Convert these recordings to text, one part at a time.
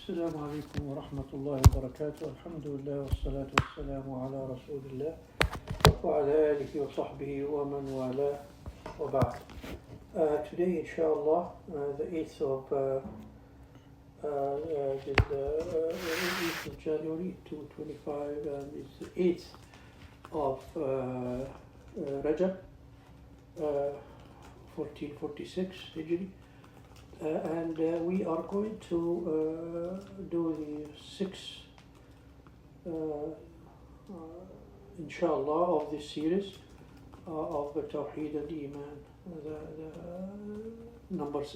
السلام عليكم ورحمة الله وبركاته. الحمد لله والصلاة والسلام على رسول الله وعلى آله وصحبه ومن والاه وبعد. Today, inshallah, the 8th of January 2025, and it's the 8th of Rajab 1446 Hijri. And we are going to do the 6th, inshallah, of this series of the Tawheed and Iman, the numbers,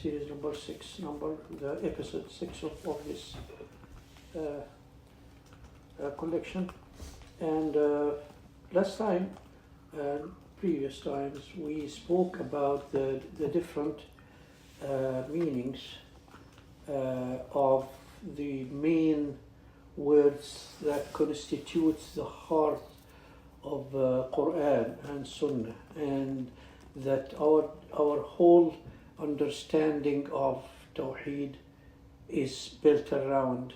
series number 6, the episode 6 of this collection. And last time, previous times, we spoke about the different meanings of the main words that constitute the heart of Quran and Sunnah, and that our whole understanding of Tawheed is built around.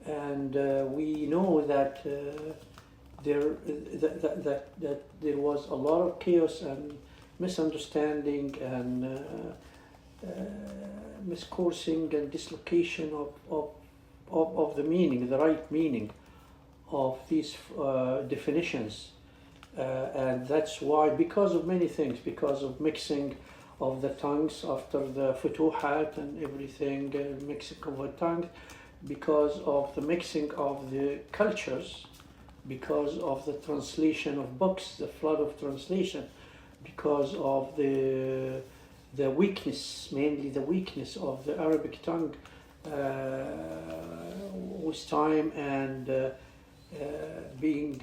And we know that there was a lot of chaos and misunderstanding and miscoursing and dislocation of the meaning, the right meaning of these definitions. And that's why, because of many things, because of mixing of the tongues after the futuhat and everything, mixing of the tongues, because of the mixing of the cultures, because of the translation of books, the flood of translation, because of the weakness, mainly the weakness of the Arabic tongue with time, and being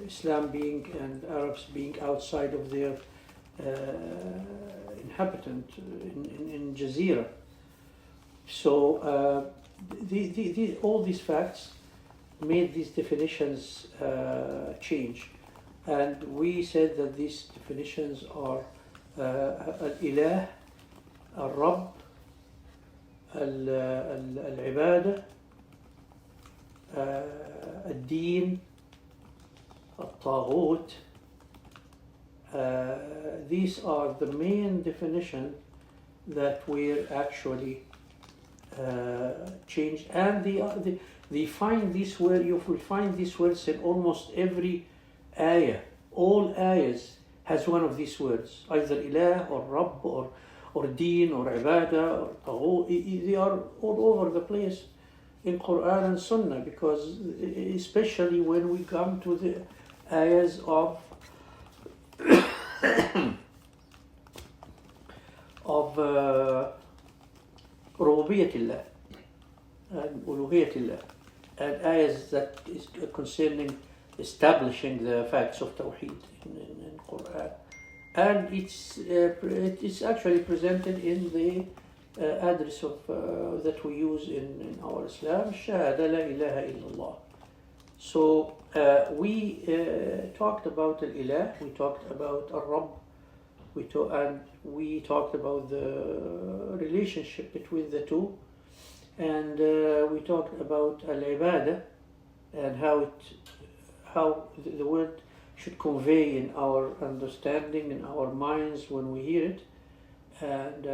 Islam being and Arabs being outside of their inhabitant in Jazeera. So all these facts made these definitions change, and we said that these definitions are al-ilah, al-rabb, al-ibadah, al-deen, al-taghut. These are the main definition that were actually changed, and they find this word. You will find these words in almost every ayah. All ayahs has one of these words, either ilah or rabb or deen or ibadah or taghut. They are all over the place in Quran and Sunnah, because especially when we come to the ayahs of Rububiyatillah and Uluhiyatillah, and ayahs that is concerning establishing the facts of Tawheed in Quran. And it is actually presented in the address of that we use in our Islam, Shahada la ilaha illallah. So we talked about al-ilah, we talked about al-rabb, we talked about the relationship between the two, and we talked about al-ibadah and how the word should convey in our understanding, in our minds when we hear it, and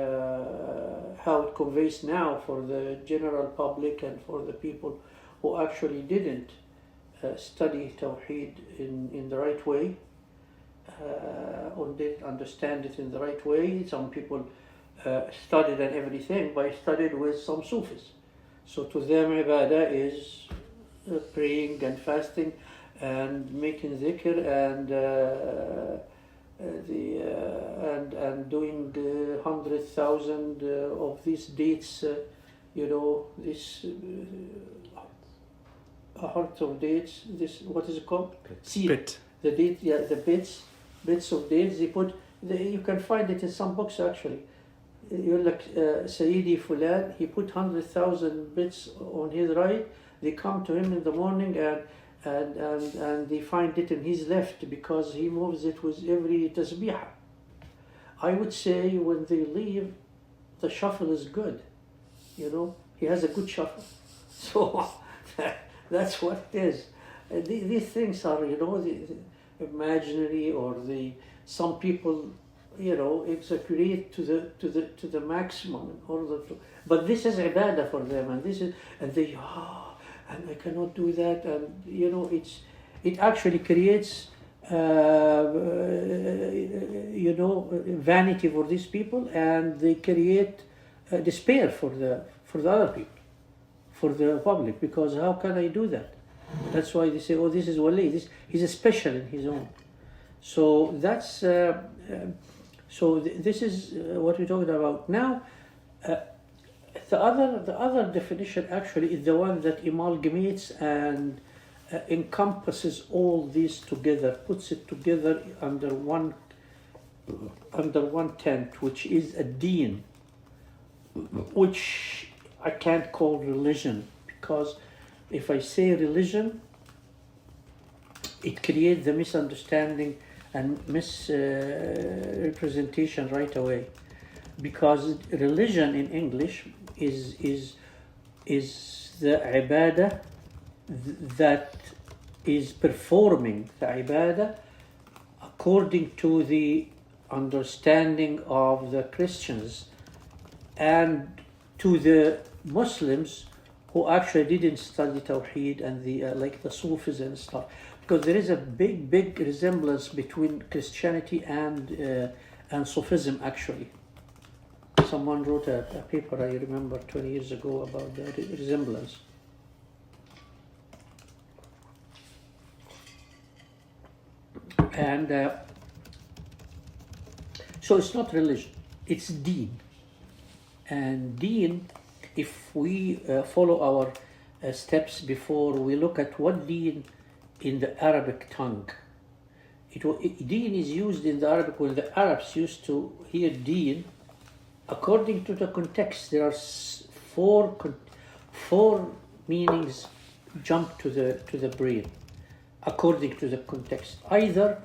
how it conveys now for the general public and for the people who actually didn't study Tawheed in the right way, or didn't understand it in the right way. Some people studied and everything, but studied with some Sufis. So to them, ibadah is praying and fasting and making dhikr and doing 100,000 of these dates, this hearts of dates. This, what is it called? Seed. Bit. The date, yeah, the bits of dates. They put. You can find it in some books actually. You're like Sayyidi Fulan. He put 100,000 bits on his right. They come to him in the morning and they find it in his left, because he moves it with every tasbih. I would say when they leave, the shuffle is good. you know, he has a good shuffle. So that's what it is. These things are, you know, the imaginary, or some people, you know, exaggerate to the maximum in order to. But this is ibadah for them, and they and I cannot do that, and you know, it actually creates you know, vanity for these people, and they create despair for the other people, for the public, because how can I do that? That's why they say, oh, this is wali, he's special in his own. So that's this is what we're talking about now. The other definition actually is the one that amalgamates and encompasses all these together, puts it together under one tent, which is a deen, which I can't call religion, because if I say religion, it creates the misunderstanding and misrepresentation right away, because religion in English is the ibadah that is performing the ibadah according to the understanding of the Christians and to the Muslims who actually didn't study Tawheed and the like the Sufis and stuff, because there is a big resemblance between Christianity and Sufism actually. Someone wrote a paper, I remember 20 years ago, about the resemblance. And so it's not religion, it's deen. And deen, if we follow our steps before, we look at what deen in the Arabic tongue. Deen is used in the Arabic when the Arabs used to hear deen. According to the context, there are four meanings jump to the brain. According to the context, either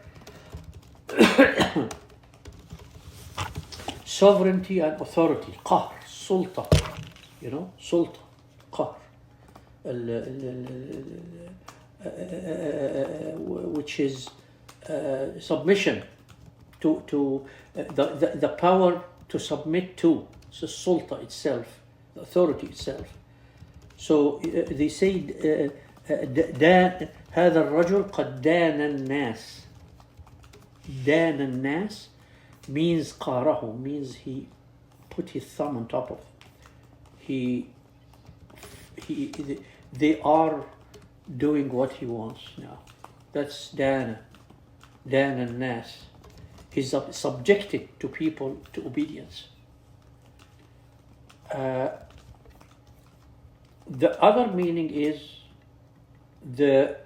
sovereignty and authority, qahr, sulta, you know, sulta, qahr, which is submission to the power to submit to, the sulta itself, the authority itself. So they say هذا الرجل قد دان الناس. دان الناس means قاره, means he put his thumb on top of. They are doing what he wants now. That's dana. دان الناس. He's subjected to people to obedience. The other meaning is the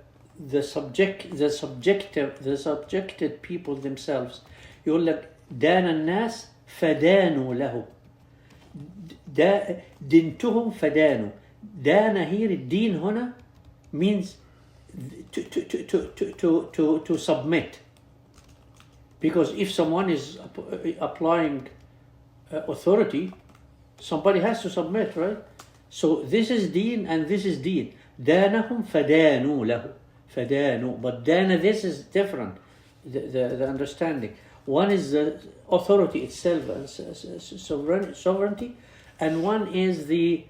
subjected people themselves. يقول لك دان الناس فدانوا له. دينتهم فدانوا. دان here, الدين هنا means to submit. Because if someone is applying authority, somebody has to submit, right? So this is deen and this is deen. دانهم فدانوا له. فدانوا. But dana, this is different, the understanding. One is the authority itself and sovereignty, and one is the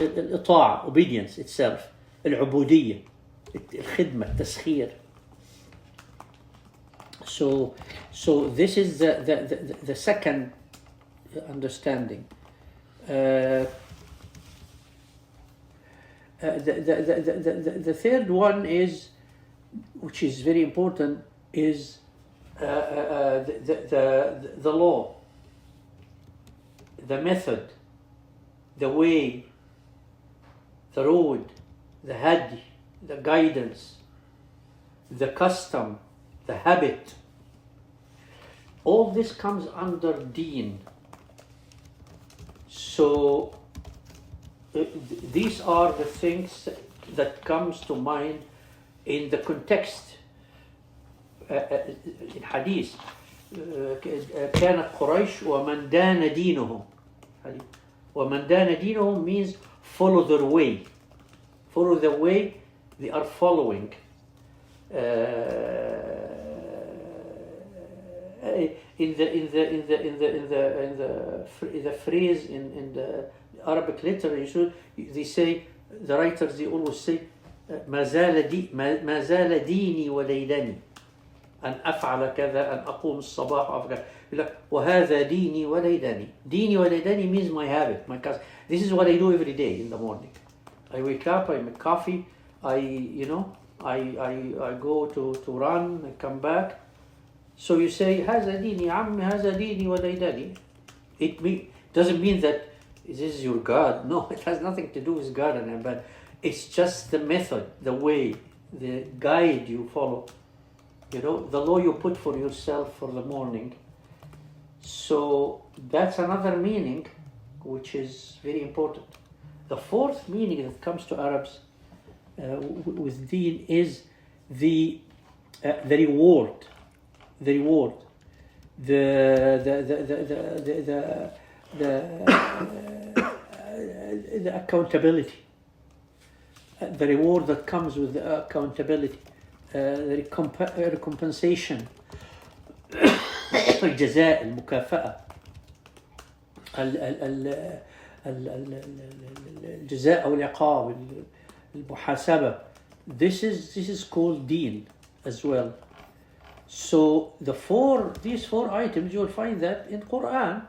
الإطاعة, obedience itself. العبودية, الخدمة, التسخير. So this is the second understanding. The third one is, which is very important, is the law, the method, the way, the road, the hadi, the guidance, the custom, the habit. All this comes under deen. So these are the things that comes to mind in the context in hadith. كانت قريش ومن دان دينهم. ومن دان دينهم means follow their way. Follow the way they are following. In the phrase in the Arabic literature, they say, the writers, they always say ما زال ديني وليلني أن أفعل كذا، أن أقوم الصباح وأفعل وهذا ديني وليلني. ديني وليلني means my habit, my custom. This is what I do every day in the morning. I wake up, I make coffee, I go to run, I come back. So you say هذا ديني عمي هذا ديني وليلني. It doesn't mean that this is your God. No, it has nothing to do with God and Ibad. It's just the method, the way, the guide you follow. The law you put for yourself for the morning. So that's another meaning which is very important. The fourth meaning that comes to Arabs with deen is the reward. The reward, the accountability, the reward that comes with the accountability, the recompensation, الجزاء، المكافأة، الجزاء أو العقاب، المحاسبة. This is called deen as well. So these four items, you will find that in Quran.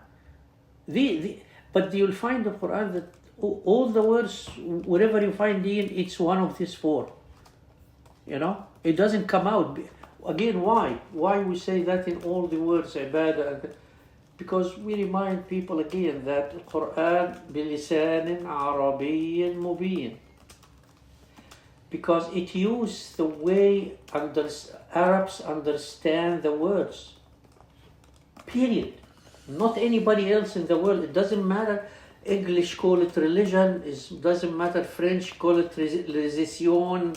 But you will find in Quran that all the words, wherever you find deen, it's one of these four. It doesn't come out. Again, why? Why we say that in all the words, ibadah? Because we remind people again that the Quran بِلِسَانٍ عَرَبِيٍّ مُبِينٍ. Because it used the way Arabs understand the words. Period. Not anybody else in the world. It doesn't matter. English call it religion. It doesn't matter. French call it religion.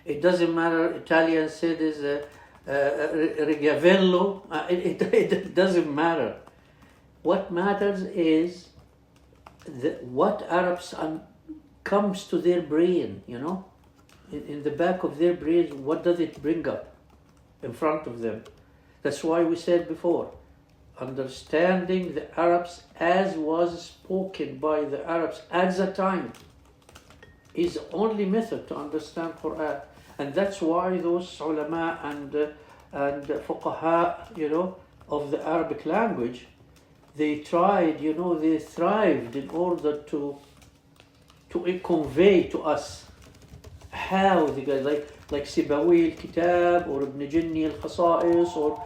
It doesn't matter. Italian said is rigavello. It doesn't matter. What matters is what Arabs comes to their brain, in the back of their brains. What does it bring up in front of them? That's why we said before, understanding the Arabs as was spoken by the Arabs at the time is the only method to understand Quran. And that's why those ulama and fuqaha, of the Arabic language, they tried, they thrived in order to convey to us how the guys like Sibawi al-Kitab or Ibn Jinni al-Khasa'is or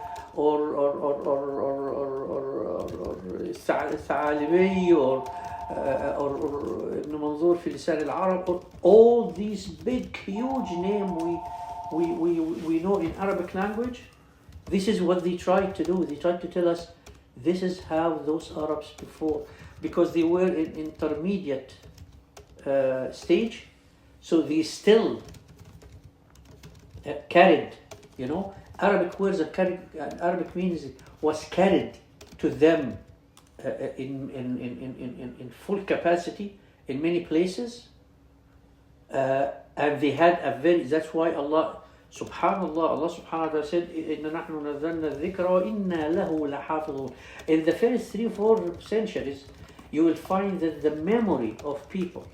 Tha'alibi or Ibn Manzur fi Lisan al-Arab, or all these big, huge names we know in Arabic language. This is what they tried to do. They tried to tell us this is how those Arabs before, because they were in intermediate stage, so they still carried, Arabic words are carried. Arabic means was carried to them in full capacity in many places, and they had a very. That's why Allah subhanahu wa ta'ala said, "Inna nahnu nazzalna dhikra wa inna lahu lahafidhun." In the first 3-4 centuries, you will find that the memory of people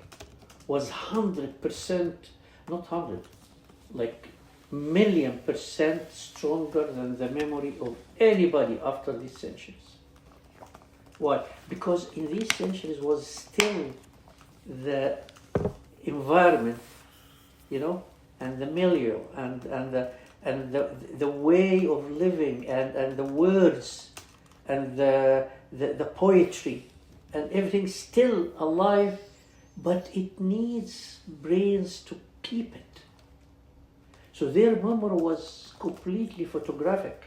was 100%, not 100, like 1,000,000% stronger than the memory of anybody after these centuries. Why? Because in these centuries was still the environment, and the milieu and the way of living and the words and the poetry and everything still alive, but it needs brains to keep it. So their memory was completely photographic.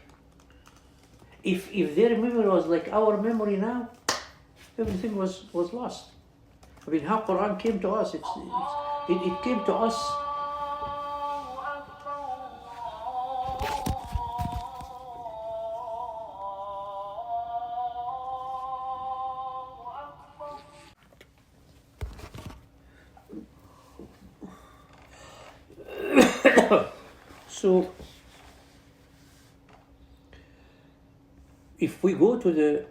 If their memory was like our memory now, everything was lost. I mean, how Quran came to us, it came to us. So, if we go to the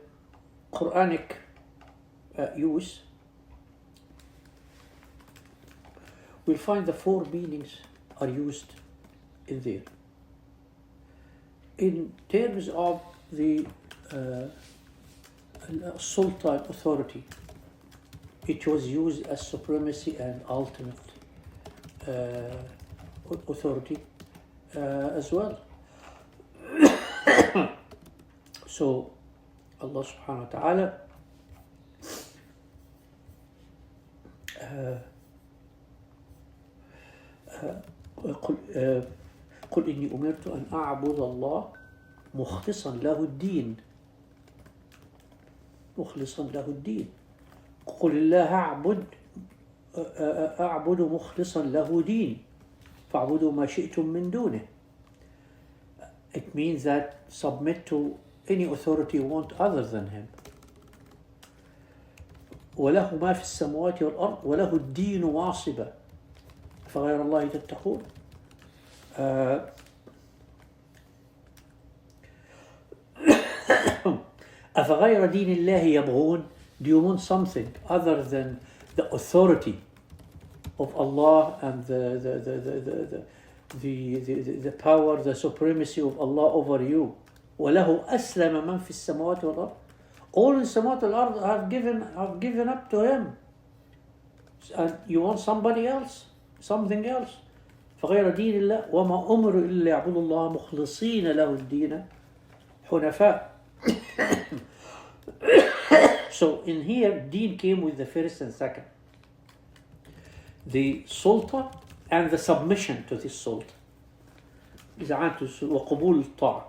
Quranic use, we'll find the four meanings are used in there. In terms of the sultan authority, it was used as supremacy and ultimate authority as well. So Allah subhanahu wa ta'ala قل إني أمرت أن أعبد الله مخلصا له الدين قل الله أعبد مخلصا له دين فاعبدوا ما شئتم من دونه. It means that submit to any authority you want other than him. وله ما في السماوات والأرض وله الدين واصبا فغير الله تتقون. أفغير دين الله يبغون. Do you want something other than the authority of Allah and the power, the supremacy of Allah over you? وله أسلم من في السماوات والأرض. All in السماوات والأرض have given up to him. And you want somebody else, something else. فغير دين الله وما أمروا إلا يعبدوا الله مخلصين له الدين حنفاء. So in here, deen came with the first and second. The sultan and the submission to this sultan. وقبول الطاعة.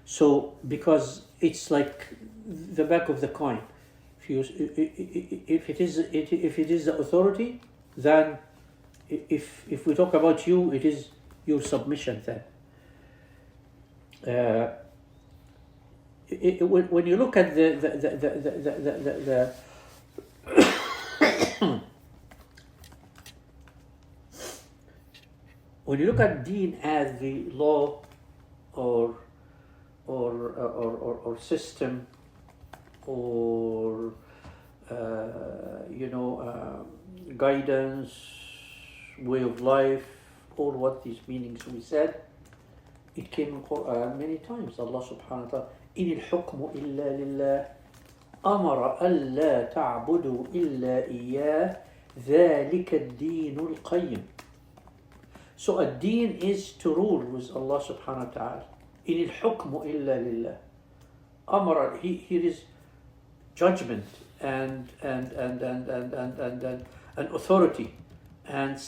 So because it's like the back of the coin. If it is the authority, then if we talk about you, it is your submission then. When you look at the when you look at deen as the law or system or guidance, way of life, all what these meanings we said, it came in Quran many times. Allah subhanahu wa ta'ala, إن الحكم إلا لله أمر ألا تعبدوا إلا إياه ذلك الدين القيم. So a deen is to rule with Allah subhanahu wa ta'ala. إن الحكم إلا لله. أمر, here is judgment and authority and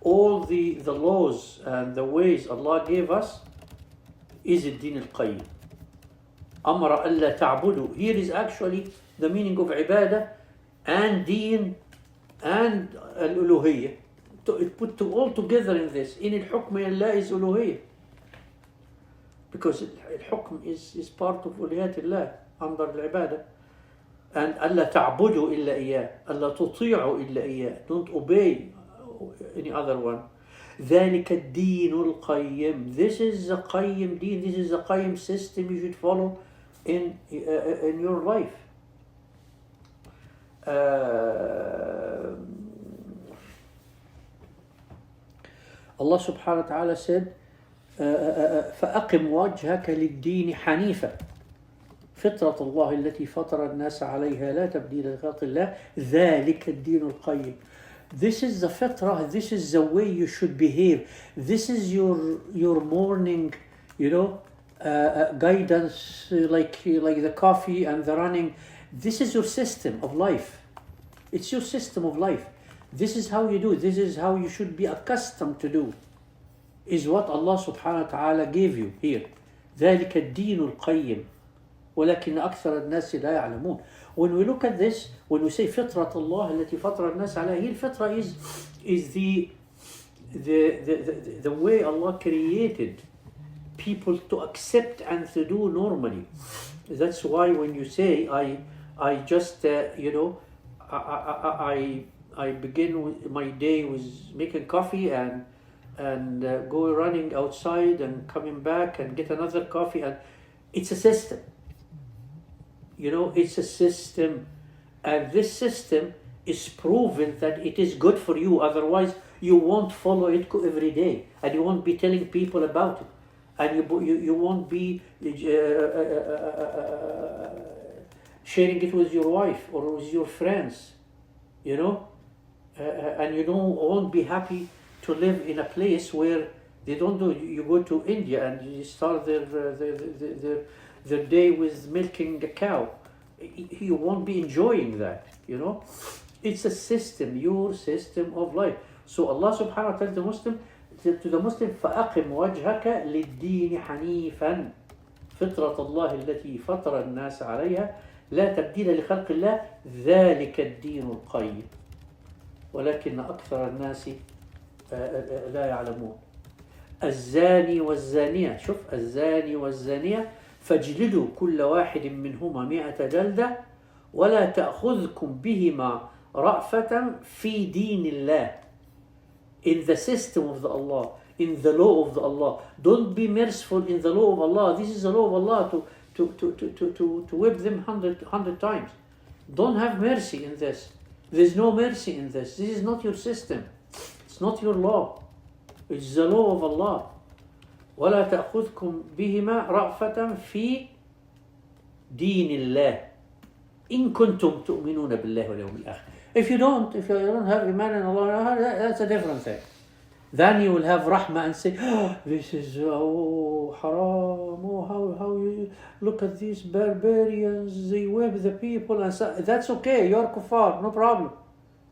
all the laws and the ways Allah gave us is الدين القيم. أمر ألا تعبدوا. Here is actually the meaning of عبادة and deen and الألوهية. It put all together in this. إن الحكم إلا is ألوهية. Because الحكم is part of ألوهية الله under العبادة. And ألا تعبدوا إلا إياه. ألا تطيعوا إلا إياه. Don't obey any other one. ذلك الدين القيم. This is the قيم deen. This is the قيم system you should follow in your life. Allah subhanahu wa ta'ala said فأقم وجهك للدين حنيفا فطرة الله التي فطر الناس عليها لا تبديل لخلق الله ذلك الدين القيم. This is the fitrah, this is the way you should behave. This is your morning, guidance, like the coffee and the running. This is your system of life. It's your system of life. This is how you do it. This is how you should be accustomed to do. Is what Allah subhanahu wa ta'ala gave you here. ذلك الدين القيم ولكن أكثر الناس لا يعلمون. When we look at this, when we say فطرة الله التي فطر الناس عليها, here فطرة is the way Allah created people to accept and to do normally. That's why when you say I just I begin with my day with making coffee and and go running outside and coming back and get another coffee, and it's a system. You know, it's a system, and this system is proven that it is good for you. Otherwise, you won't follow it every day, and you won't be telling people about it, and you won't be sharing it with your wife or with your friends, you know, and you won't be happy to live in a place where they don't do. You go to India and you start their day with milking a cow. You won't be enjoying that, you know. It's a system, your system of life. So Allah subhanahu wa ta'ala to the Muslim فَأَقِمْ وَجْهَكَ لِلدِّينِ حَنِيفًا فِطْرَةَ اللَّهِ الَّتِي فَطَرَ النَّاسَ عَلَيْهَا لا تبديل لخلق الله ذلك الدين القيم ولكن أكثر الناس لا يعلمون. الزاني والزانية، شوف، الزاني والزانية فاجلدوا كل واحد منهما 100 جلدة ولا تأخذكم بهما رأفة في دين الله. In the system of the Allah, in the law of the Allah. Don't be merciful in the law of Allah. This is the law of Allah to whip them 100 times. Don't have mercy in this. There's no mercy in this. This is not your system. It's not your law. It's the law of Allah. ولا تأخذكم بهما رأفة في دين الله إن كنتم تؤمنون بالله واليوم الآخر. If you don't have iman in Allah, that's a different thing. Then you will have rahmah and say, oh, this is haram. Oh, how you look at these barbarians, they whip the people, and so, that's okay. You're kuffar, no problem.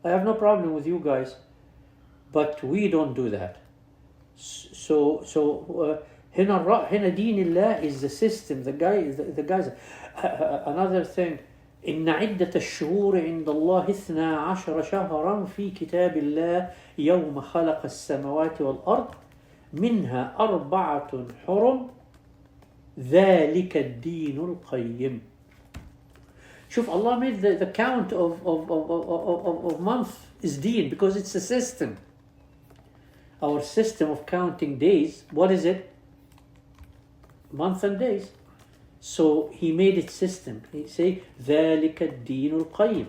I have no problem with you guys, but we don't do that. So هنا دين الله is the system. The guys. Another thing. إن عدة الشهور عند الله 12 شهرا في كتاب الله يوم خلق السماوات والأرض منها 4 حرم ذلك الدين القيم. شوف, Allah made the count of month is deen because it's a system. Our system of counting days, what is it? Month and days. So he made it system. He say ذلك الدين القيم.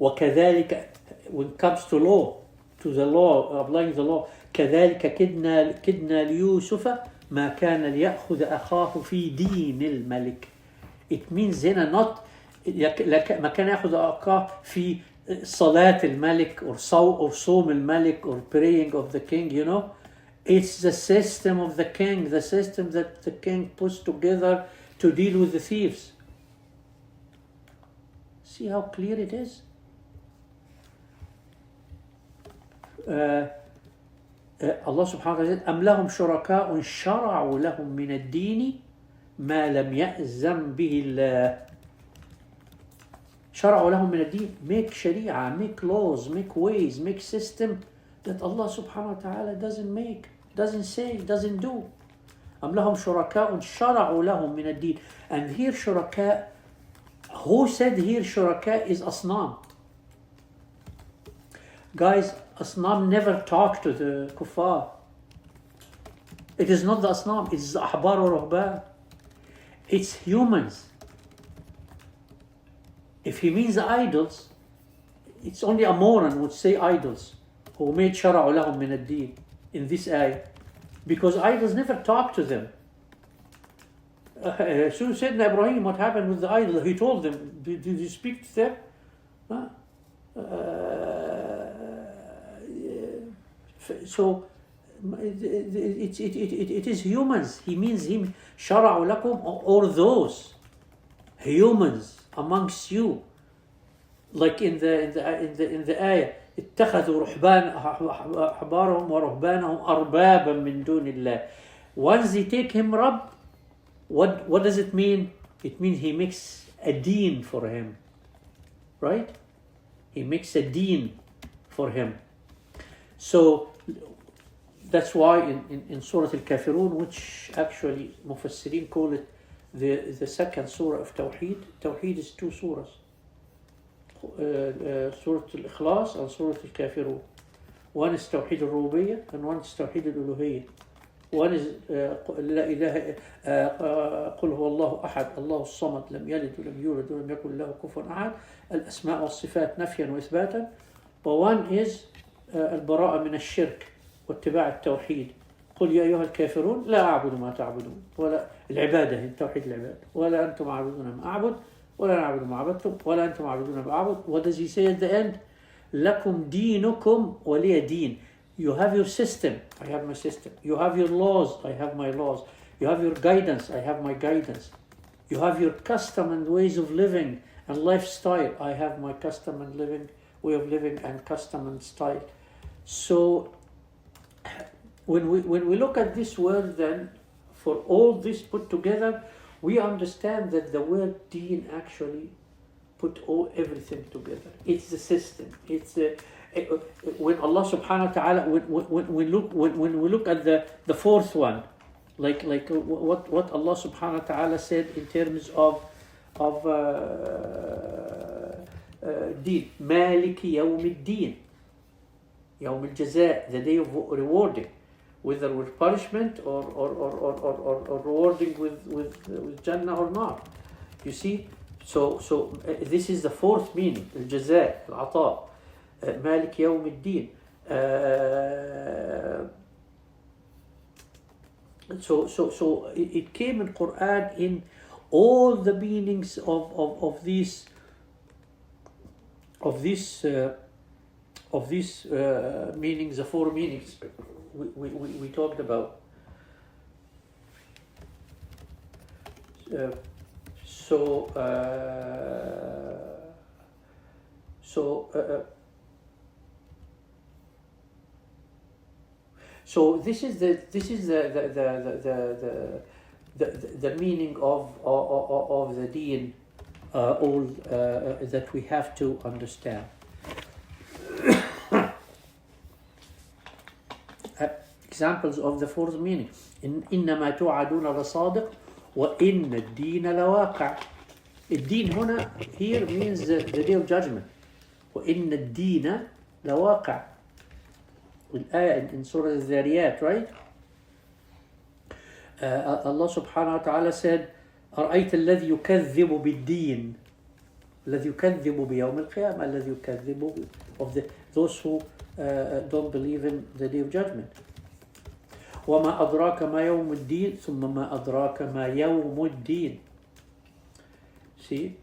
وكذلك, when it comes to law, to the law, applying the law, كذلك كدنا ليوسف ما كان ليأخذ أخاه في دين الملك. It means هنا not ما كان يأخذ أخاه في صلاة الملك or صوم الملك or praying of the king, you know. It's the system of the king, the system that the king puts together to deal with the thieves. See how clear it is? Allah subhanahu wa ta'ala said, أَمْ لَهُمْ شُرَكَاءٌ شَرَعُوا لَهُمْ مِنَ الدِّينِ مَا لَمْ يَأْذَنْ بِهِ اللَّهُ. شَرَعُوا لَهُمْ مِنَ الدِّينِ. Make sharia, make laws, make ways, make system that Allah subhanahu wa ta'ala doesn't make, doesn't say, doesn't do. أَمْ لَهُمْ شُرَكَاءٌ شَرَعُوا لَهُمْ مِنَ الدِّينِ. And here shuraka, who said here shuraka is asnam? Guys, asnam never talk to the kuffar. It is not the asnam, it's the ahbar or ruhban. It's humans. If he means idols, it's only a moron would say idols. Who made shara'u lahum min ad-din in this ayah, because idols never talk to them. So Sayyidina Ibrahim, what happened with the idol? He told them, did you speak to them? So it is humans. He means him shara'u lakum, or those humans amongst you, like in the ayah. اتخذوا أحبارهم ورهبانهم أربابا من دون الله. Once they take him Rabb, what does it mean? It means he makes a deen for him, right? He makes a deen for him. So that's why in Surah Al-Kafirun, which actually Mufassirin call it the second surah of Tawheed. Tawheed is 2 surahs. Surah Al-Ikhlas and Surah Al-Kafirun. One is Tawheed al-Rububiyyah and one is Tawheed al-Uluhiyyah. One is لا إله قل هو الله أحد الله الصمد لم يلد ولم يولد ولم يكن له كفوا أحد الأسماء والصفات نفيا وإثباتا. وone is البراءة من الشرك واتباع التوحيد. قل يا أيها الكافرون لا أعبد ما تعبدون ولا العبادة توحيد العبادة ولا أنتم عابدون ما أعبد ولا نعبد ما عبدتم ولا أنتم عابدون ما أعبد. What does he say at the end? لكم دينكم ولي دين. You have your system, I have my system. You have your laws, I have my laws. You have your guidance, I have my guidance. You have your custom and ways of living and lifestyle, I have my custom and way of living and custom and style. So when we look at this word, then for all this put together, we understand that the word deen actually put everything together. It's the system. It's when Allah subhanahu wa ta'ala, when we look at the fourth one, like what Allah subhanahu wa ta'ala said in terms of deen, Maliki yawmiddin, yawm al-jaza, the day of rewarding, whether with punishment or rewarding with Jannah or not. You see, so this is the fourth meaning, al-jaza, al-ata. مالك يوم الدين. So it came in Quran in all the meanings of these meanings, the four meanings we talked about. So this is the meaning of the deen, all that we have to understand. Examples of the fourth meaning: إنما توعدون لصادق وإن الدين لواقع. الدين هنا here means the day of judgment. وإن الدين لواقع. الآية in Surah الذاريات, right? Allah subhanahu wa ta'ala said, أرأيت الذي يكذب بالدين, الذي يكذب بيوم القيامة, الذي يكذب of those who don't believe in the day of judgment. وما أدراك ما يوم الدين ثم ما أدراك ما يوم الدين. See,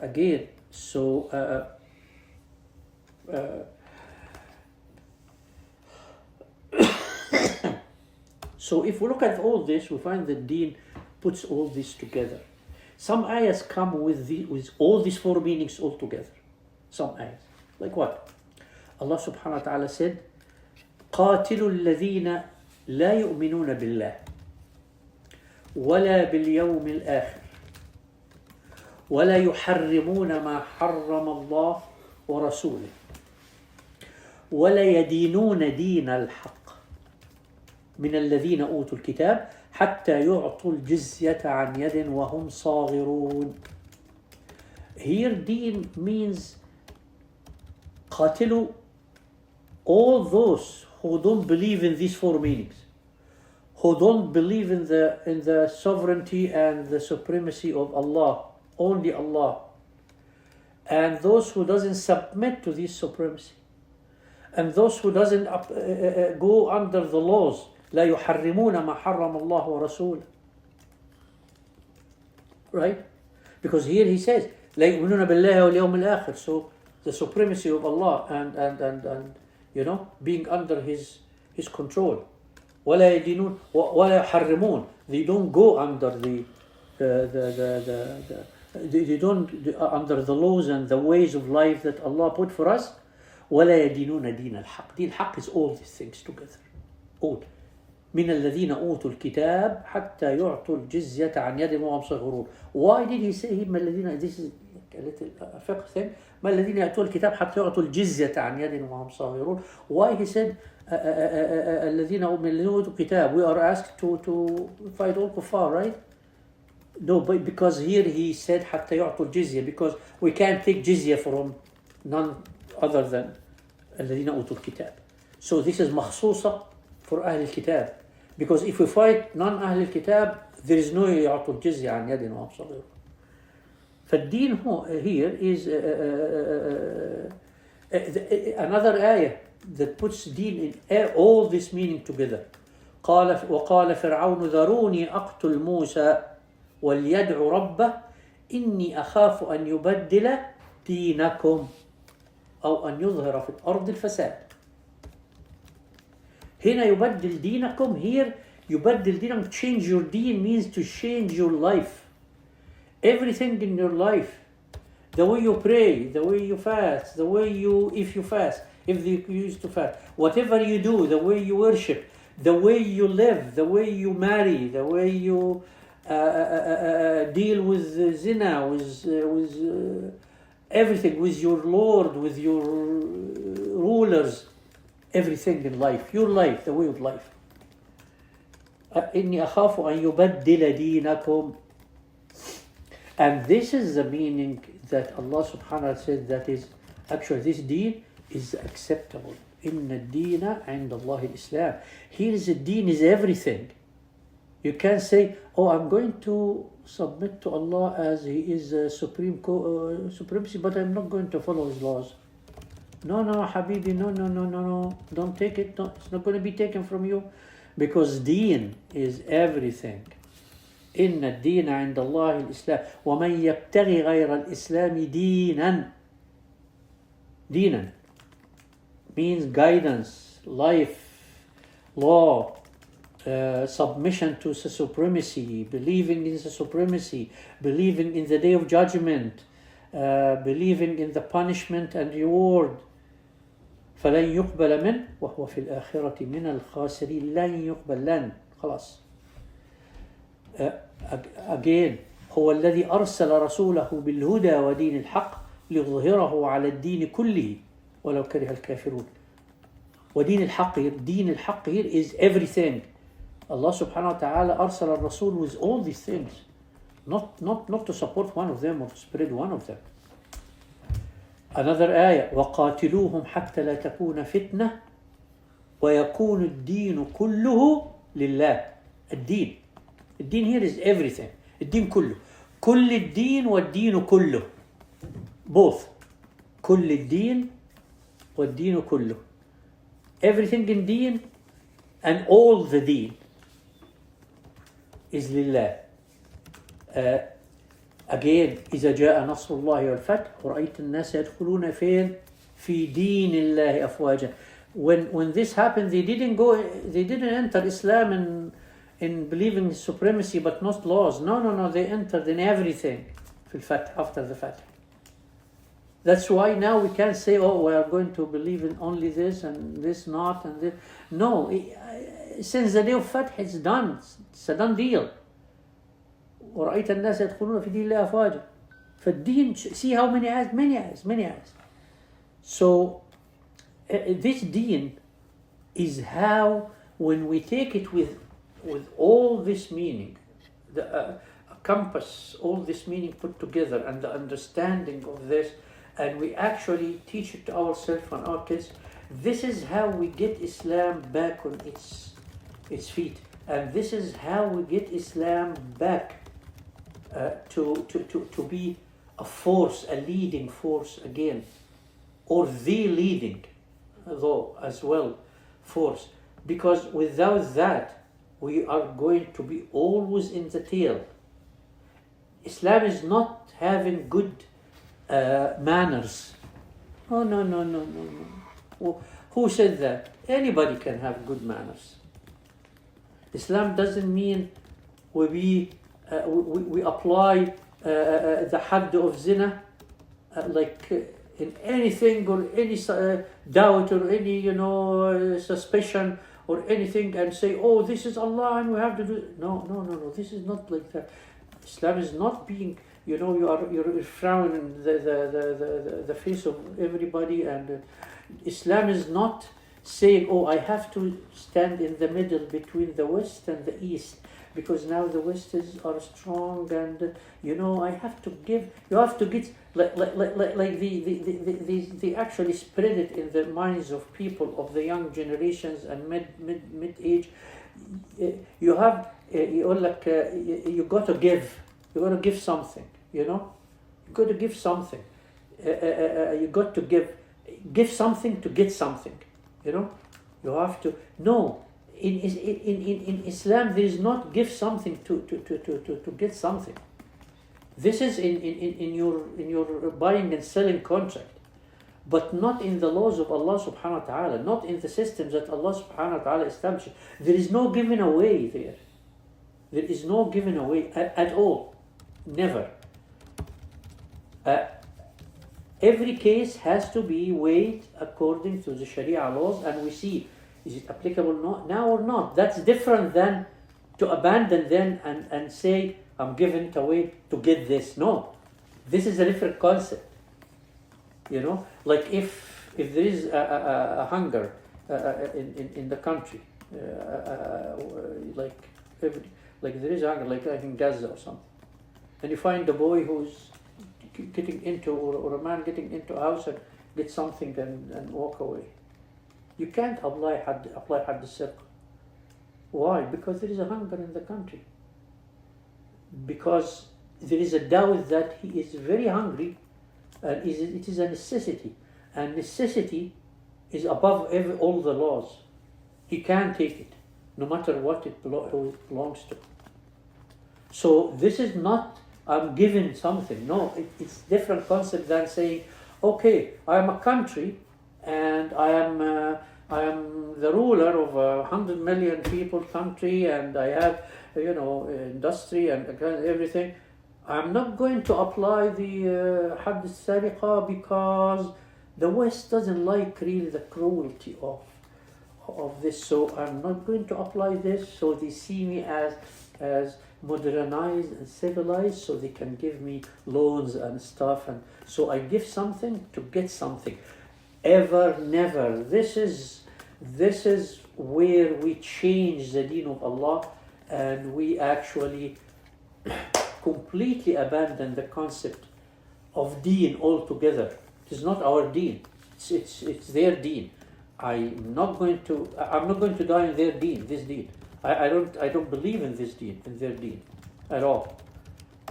again, so so if we look at all this, we find that deen puts all this together. Some ayahs come with all these four meanings all together. Some ayahs. Like what? Allah subhanahu wa ta'ala said, قاتلوا الذين لا يؤمنون بالله ولا باليوم الآخر ولا يحرمون ما حرم الله ورسوله ولا يدينون دين الحق من الذين أوتوا الكتاب حتى يعطوا الجزية عن يد وهم صاغرون. Here deen means قاتلوا all those who don't believe in these four meanings, who don't believe in the sovereignty and the supremacy of Allah, only Allah, and those who doesn't submit to this supremacy, and those who doesn't go under the laws. لا يحرمون ما حرم الله ورسوله. Right? Because here he says لا يؤمنون بالله واليوم الآخر. So the supremacy of Allah and you know, being under his control. ولا يدينون ولا يحرمون. They don't go under they don't under the laws and the ways of life that Allah put for us. ولا يدينون دين الحق. دين الحق is all these things together. All. من الذين أوتوا الكتاب حتى يعطوا الجزية عن يد وهم صاغرون. Why did he say من الذين, this is a little fiqh thing, ما الذين يأتوا الكتاب حتى يعطوا الجزية عن يد وهم صاغرون. Why he said الذين أوتوا الكتاب, we are asked to fight all kuffar, right? No, but because here he said حتى يعطوا الجزية, because we can't take jizya from none other than الذين أوتوا الكتاب. So this is مخصوصة for أهل الكتاب. Because if we fight non-أهل الكتاب, there is no يعطوا الجزية عن يد وهم صغيرون. فالدين here is another ayah that puts deen in all this meaning together. وقال فرعون ذروني أقتل موسى وليدعو ربه إني أخاف أن يبدل دينكم أو أن يظهر في الأرض الفساد. هنا يبدل دينكم, here يبدل دينكم, change your deen means to change your life. Everything in your life, the way you pray, the way you fast, the way you, if you fast, if you used to fast, whatever you do, the way you worship, the way you live, the way you marry, the way you deal with zina, with everything, with your Lord, with your rulers, everything in life, your life, the way of life. إني أخاف أن يبدل دينكم. And this is the meaning that Allah subhanahu wa ta'ala said, that is, actually this deen is acceptable. إن الدين عند الله الإسلام. Here is the deen is everything. You can't say, oh, I'm going to submit to Allah as He is supremacy, but I'm not going to follow His laws. No, Habibi, no. Don't take it. No, it's not going to be taken from you. Because deen is everything. إن الدين عند الله الإسلام ومن يبتغي غير الإسلام دينا means guidance, life, law, submission to the supremacy, believing in the supremacy, believing in the day of judgment, believing in the punishment and reward. فلن يقبل منه وهو في الآخرة من الخاسرين. لن يقبل, لن, خلاص. Again, هو الذي أرسل رسوله بالهدى ودين الحق ليظهره على الدين كله ولو كره الكافرون. ودين الحق, دين الحق here is everything. Allah subhanahu wa ta'ala أرسل الرسول with all these things, not to support one of them or to spread one of them. Another ayah, وقاتلوهم حتى لا تكون فتنة ويكون الدين كله لله. الدين here is everything. الدين كله, كل الدين والدين كله, both. كل الدين والدين كله, everything in deen and all the deen is لله. Again, إذا جاء نصر الله والفتح ورأيت الناس يدخلون فين في دين الله أفواجا. When this happened, they didn't enter Islam in believing in supremacy but not laws. No, they entered in everything في الفتح, after the Fatih. That's why now we can't say, oh, we are going to believe in only this and this not and this. No, since the day of Fatih, it's done. It's a done deal. ورأيت الناس يدخلون في دين الله أفواجا. فالدين, see how many ayahs? Many ayahs. So this deen is how, when we take it with all this meaning, the compass, all this meaning put together, and the understanding of this, and we actually teach it to ourselves and our kids, this is how we get Islam back on its feet, and this is how we get Islam back to be a force, a leading force again, or the leading, though as well, force. Because without that, we are going to be always in the tail. Islam is not having good manners. Oh, no. Who said that? Anybody can have good manners. Islam doesn't mean we apply the hadd of zina like in anything, or any doubt, or any suspicion or anything, and say, oh, this is Allah and we have to do it. No, this is not like that. Islam is not being, you're frowning the face of everybody, and Islam is not saying, oh, I have to stand in the middle between the West and the East. because now the West are strong, and I have to give. You have to get like they actually spread it in the minds of people of the young generations and mid age. You have you got to give. You got to give something. You got to give something. You got to give something to get something. You have to know. In Islam, there is not give something to get something. This is in your buying and selling contract, but not in the laws of Allah subhanahu wa ta'ala, not in the systems that Allah subhanahu wa ta'ala established. There is no giving away there. There is no giving away at all. Never. Every case has to be weighed according to the Sharia laws, and we see, is it applicable now or not? That's different than to abandon them and say, I'm giving it away to get this. No, this is a different concept. Like if there is a hunger in the country, like there is hunger, like in Gaza or something, and you find a boy who's getting into, or a man getting into a house and get something and walk away. You can't apply Hadd al-Sirq. Why? Because there is a hunger in the country. Because there is a doubt that he is very hungry, and it is a necessity. And necessity is above all the laws. He can't take it, no matter what it belongs to. So this is not, I'm given something. No, it's different concept than saying, okay, I am a country, and I am the ruler of 100 million people country, and I have industry and everything. I'm not going to apply the Hadd al-Sariqa because the West doesn't like really the cruelty of this. So I'm not going to apply this. So they see me as modernized and civilized, so they can give me loans and stuff, and so I give something to get something. Ever, never. This is where we change the deen of Allah, and we actually completely abandon the concept of deen altogether. It is not our deen. It's their deen. I'm not going to die in their deen. This deen. I don't believe in this deen, in their deen, at all.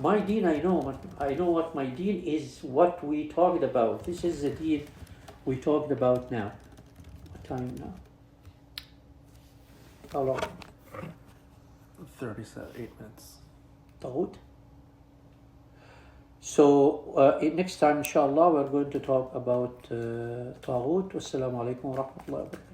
My deen, I know what my deen is. What we talked about. This is the deen we talked about now. What time now? How long? 38 minutes. Tawheed. So next time, inshallah, we're going to talk about Tawheed. Wassalamu alaikum wa rahmatullahi wa barakatuh.